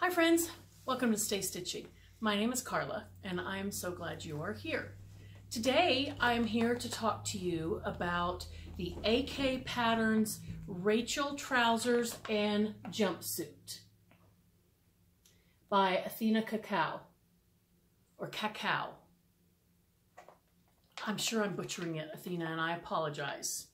Hi friends, welcome to Stay Stitchy. My name is Carla and I'm so glad you are here. Today I'm here to talk to you about the AK Patterns Rachel Trousers and Jumpsuit by Athena Cacao, or Cacao. I'm sure I'm butchering it, Athena, and I apologize.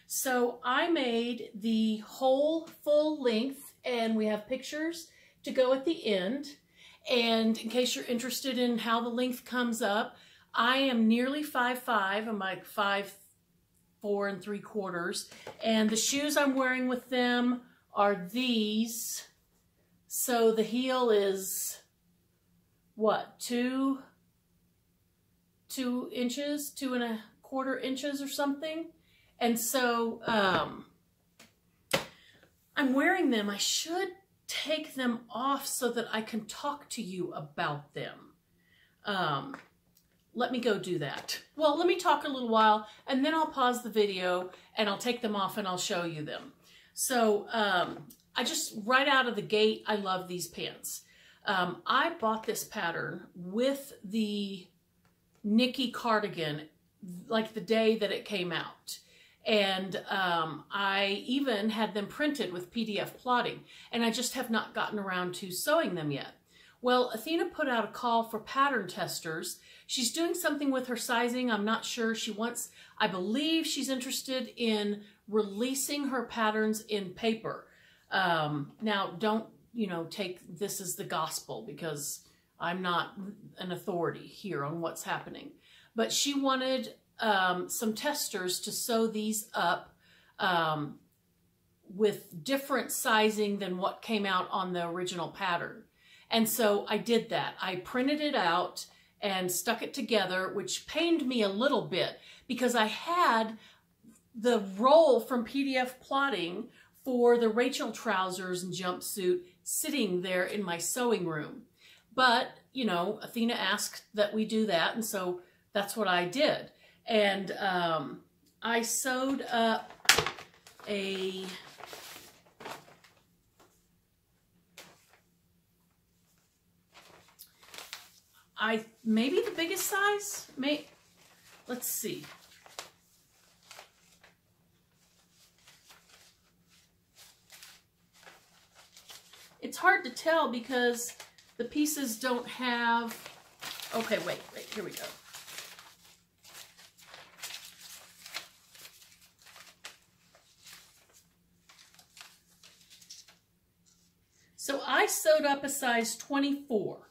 So I made the whole full length, and we have pictures to go at the end. And in case you're interested in how the length comes up, I am nearly 5'5". I'm like 5'4 3/4. And the shoes I'm wearing with them are these. So the heel is what, 2 inches, 2¼ inches or something. And so I'm wearing them. I should take them off so that I can talk to you about them. Let me go do that. Well, let me talk a little while and then I'll pause the video and I'll take them off and I'll show you them. So I just, right out of the gate, I love these pants. I bought this pattern with the Nikki cardigan like the day that it came out. And I even had them printed with PDF plotting, and I just have not gotten around to sewing them yet. Well, Athena put out a call for pattern testers. She's doing something with her sizing. I'm not sure. She wants, I believe she's interested in releasing her patterns in paper. Now, don't, take this as the gospel, because I'm not an authority here on what's happening. But she wanted some testers to sew these up with different sizing than what came out on the original pattern. And so I did that. I printed it out and stuck it together, which pained me a little bit because I had the roll from PDF plotting for the Rachel trousers and jumpsuit sitting there in my sewing room. But, Athena asked that we do that, and so that's what I did. And I sewed up maybe the biggest size, let's see. It's hard to tell because the pieces don't have, okay, wait, here we go. So I sewed up a size 24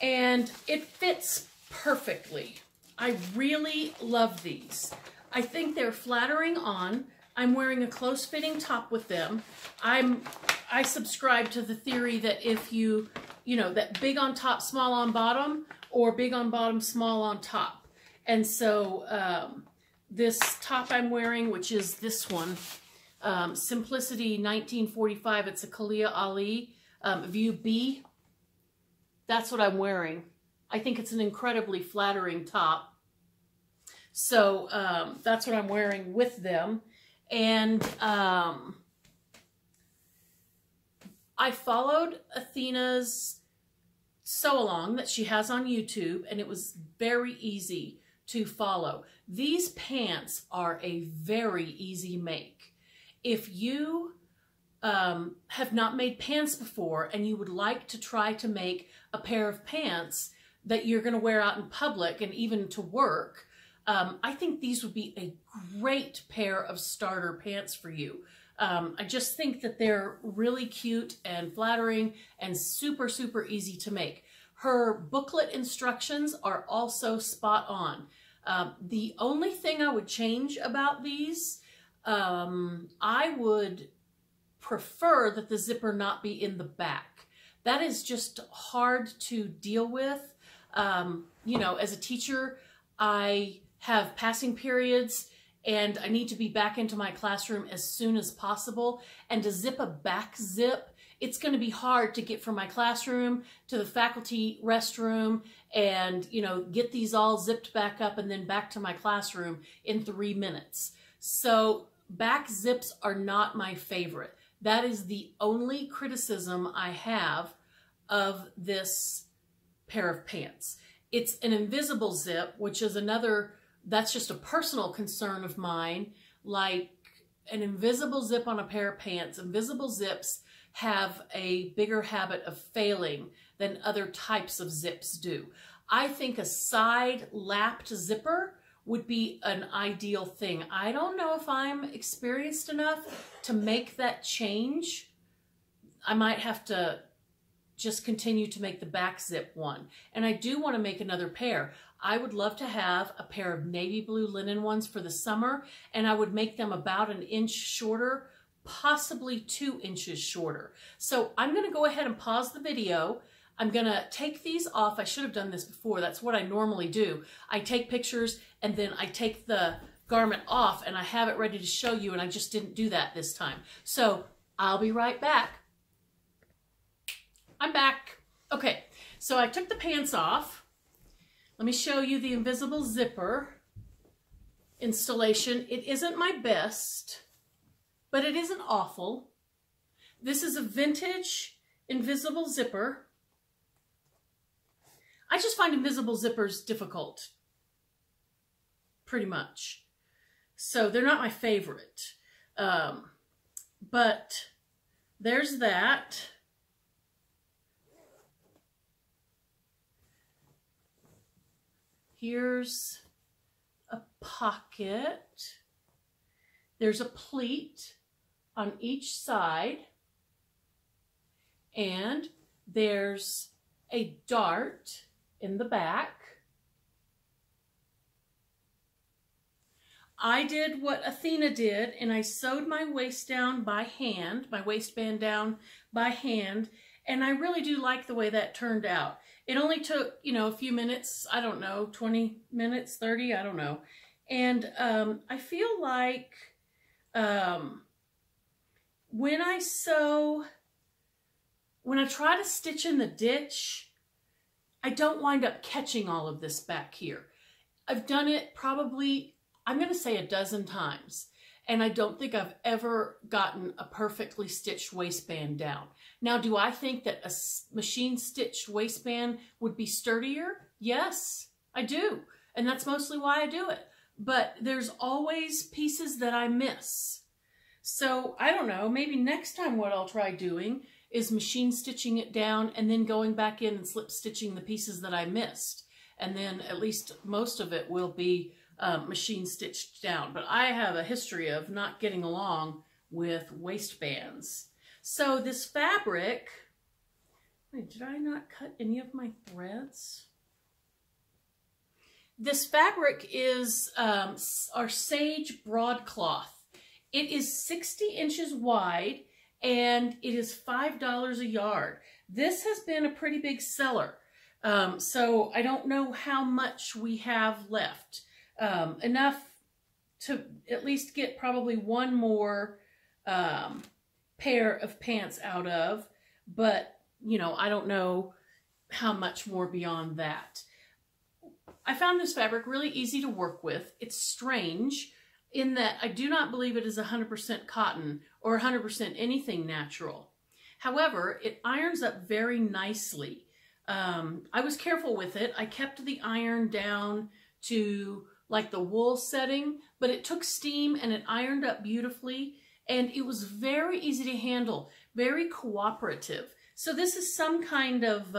and it fits perfectly. I really love these. I think they're flattering on. I'm wearing a close-fitting top with them. I subscribe to the theory that if you, that big on top, small on bottom, or big on bottom, small on top. And so this top I'm wearing, which is this one, Simplicity 1945, it's a Kalia Ali View B. That's what I'm wearing. I think it's an incredibly flattering top. So that's what I'm wearing with them. And I followed Athena's sew along that she has on YouTube, and it was very easy to follow. These pants are a very easy make. If you have not made pants before and you would like to try to make a pair of pants that you're going to wear out in public and even to work, I think these would be a great pair of starter pants for you. I just think that they're really cute and flattering and super, super easy to make. Her booklet instructions are also spot on. The only thing I would change about these, I would prefer that the zipper not be in the back. That is just hard to deal with. As a teacher, I have passing periods and I need to be back into my classroom as soon as possible. And to zip a back zip, it's going to be hard to get from my classroom to the faculty restroom and, get these all zipped back up and then back to my classroom in 3 minutes. So back zips are not my favorite. That is the only criticism I have of this pair of pants. It's an invisible zip, which is another, that's just a personal concern of mine. Like an invisible zip on a pair of pants, invisible zips have a bigger habit of failing than other types of zips do. I think a side lapped zipper would be an ideal thing. I don't know if I'm experienced enough to make that change. I might have to just continue to make the back zip one. And I do want to make another pair. I would love to have a pair of navy blue linen ones for the summer, and I would make them about an inch shorter, possibly 2 inches shorter. So I'm going to go ahead and pause the video. I'm going to take these off. I should have done this before. That's what I normally do. I take pictures and then I take the garment off and I have it ready to show you, and I just didn't do that this time. So I'll be right back. I'm back. Okay, so I took the pants off. Let me show you the invisible zipper installation. It isn't my best, but it isn't awful. This is a vintage invisible zipper. I just find invisible zippers difficult, pretty much. So they're not my favorite. But there's that. Here's a pocket. There's a pleat on each side. And there's a dart in the back. I did what Athena did, and I sewed my waist down by hand, my waistband down by hand, and I really do like the way that turned out. It only took, you know, a few minutes, I don't know, 20 minutes, 30, I don't know. And I feel like when I try to stitch in the ditch, I don't wind up catching all of this back here. I've done it probably, I'm going to say a dozen times, and I don't think I've ever gotten a perfectly stitched waistband down. Now, do I think that a machine stitched waistband would be sturdier? Yes, I do. And that's mostly why I do it. But there's always pieces that I miss. So I don't know, maybe next time what I'll try doing is machine stitching it down and then going back in and slip stitching the pieces that I missed. And then at least most of it will be machine stitched down. But I have a history of not getting along with waistbands. So this fabric, wait, did I not cut any of my threads? This fabric is our sage broadcloth. It is 60 inches wide and it is $5 a yard. This has been a pretty big seller. So I don't know how much we have left. Enough to at least get probably one more pair of pants out of, but you know, I don't know how much more beyond that. I found this fabric really easy to work with. It's strange in that I do not believe it is 100% cotton or 100% anything natural. However, it irons up very nicely. I was careful with it. I kept the iron down to like the wool setting, but it took steam and it ironed up beautifully, and it was very easy to handle, very cooperative. So this is some kind of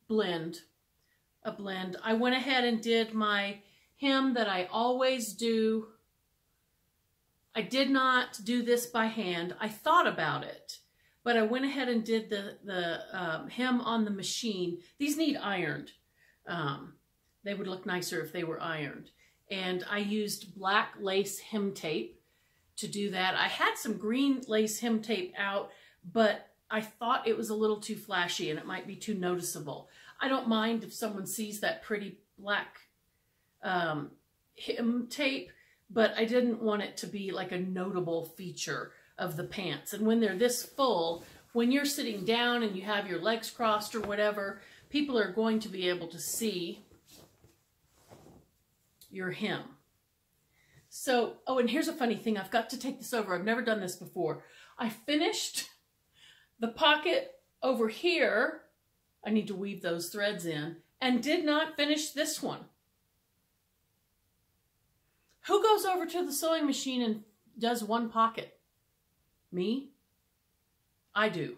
blend, a blend. I went ahead and did my hem that I always do. I did not do this by hand. I thought about it, but I went ahead and did the hem on the machine. These need ironed. They would look nicer if they were ironed. And I used black lace hem tape to do that. I had some green lace hem tape out, but I thought it was a little too flashy and it might be too noticeable. I don't mind if someone sees that pretty black hem tape, but I didn't want it to be like a notable feature of the pants. And when they're this full, when you're sitting down and you have your legs crossed or whatever, people are going to be able to see your hem. So, oh, and here's a funny thing. I've got to take this over. I've never done this before. I finished the pocket over here. I need to weave those threads in, and did not finish this one. Who goes over to the sewing machine and does one pocket? Me? I do.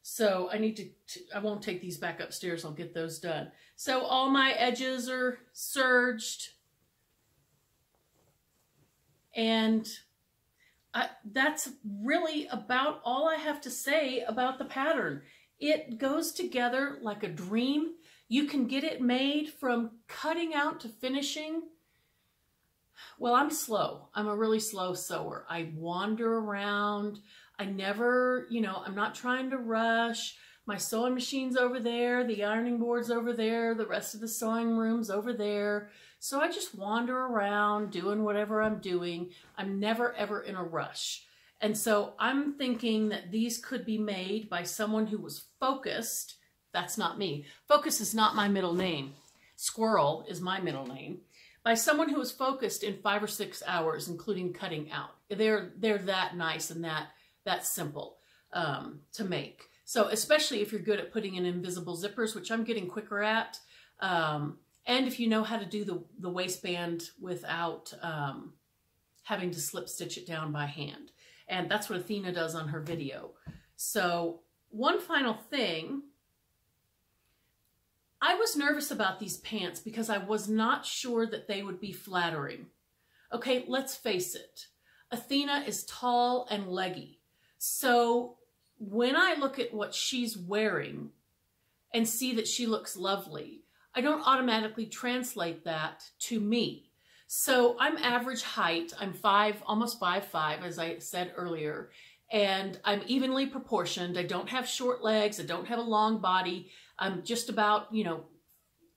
So I need to, I won't take these back upstairs. I'll get those done. So all my edges are serged. And that's really about all I have to say about the pattern. It goes together like a dream. You can get it made from cutting out to finishing. Well, I'm slow. I'm a really slow sewer. I wander around. I never, you know, I'm not trying to rush. My sewing machine's over there. The ironing board's over there. The rest of the sewing room's over there. So I just wander around doing whatever I'm doing. I'm never, ever in a rush. And so I'm thinking that these could be made by someone who was focused. That's not me. Focus is not my middle name. Squirrel is my middle name. By someone who was focused in 5 or 6 hours, including cutting out. They're that nice and that simple to make. So especially if you're good at putting in invisible zippers, which I'm getting quicker at, and if you know how to do the waistband without having to slip stitch it down by hand. And that's what Athena does on her video. So one final thing, I was nervous about these pants because I was not sure that they would be flattering. Okay, let's face it. Athena is tall and leggy. So when I look at what she's wearing and see that she looks lovely, I don't automatically translate that to me. So I'm average height. I'm almost 5'5", as I said earlier, and I'm evenly proportioned. I don't have short legs. I don't have a long body. I'm just about, you know,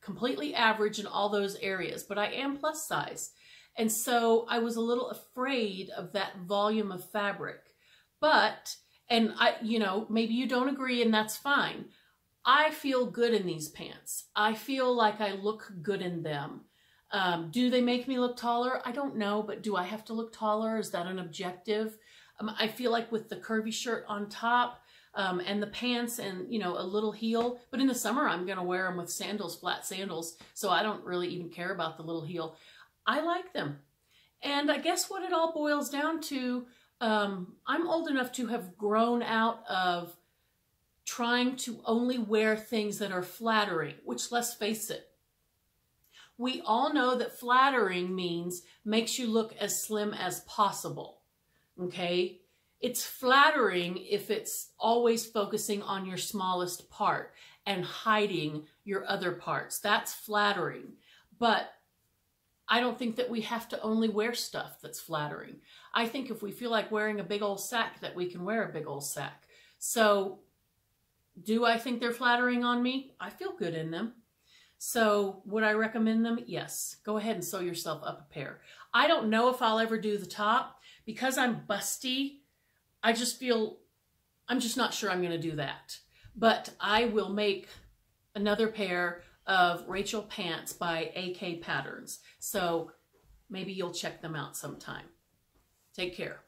completely average in all those areas, but I am plus size. And so I was a little afraid of that volume of fabric. But, and I, you know, maybe you don't agree and that's fine. I feel good in these pants. I feel like I look good in them. Do they make me look taller? I don't know, but do I have to look taller? Is that an objective? I feel like with the curvy shirt on top and the pants and, you know, a little heel, but in the summer I'm going to wear them with sandals, flat sandals, so I don't really even care about the little heel. I like them. And I guess what it all boils down to, I'm old enough to have grown out of trying to only wear things that are flattering, which, let's face it, we all know that flattering means makes you look as slim as possible, okay? It's flattering if it's always focusing on your smallest part and hiding your other parts. That's flattering. But I don't think that we have to only wear stuff that's flattering. I think if we feel like wearing a big old sack, that we can wear a big old sack. So do I think they're flattering on me? I feel good in them. So would I recommend them? Yes. Go ahead and sew yourself up a pair. I don't know if I'll ever do the top because I'm busty. I'm just not sure I'm going to do that. But I will make another pair of Rachel pants by AK Patterns. So maybe you'll check them out sometime. Take care.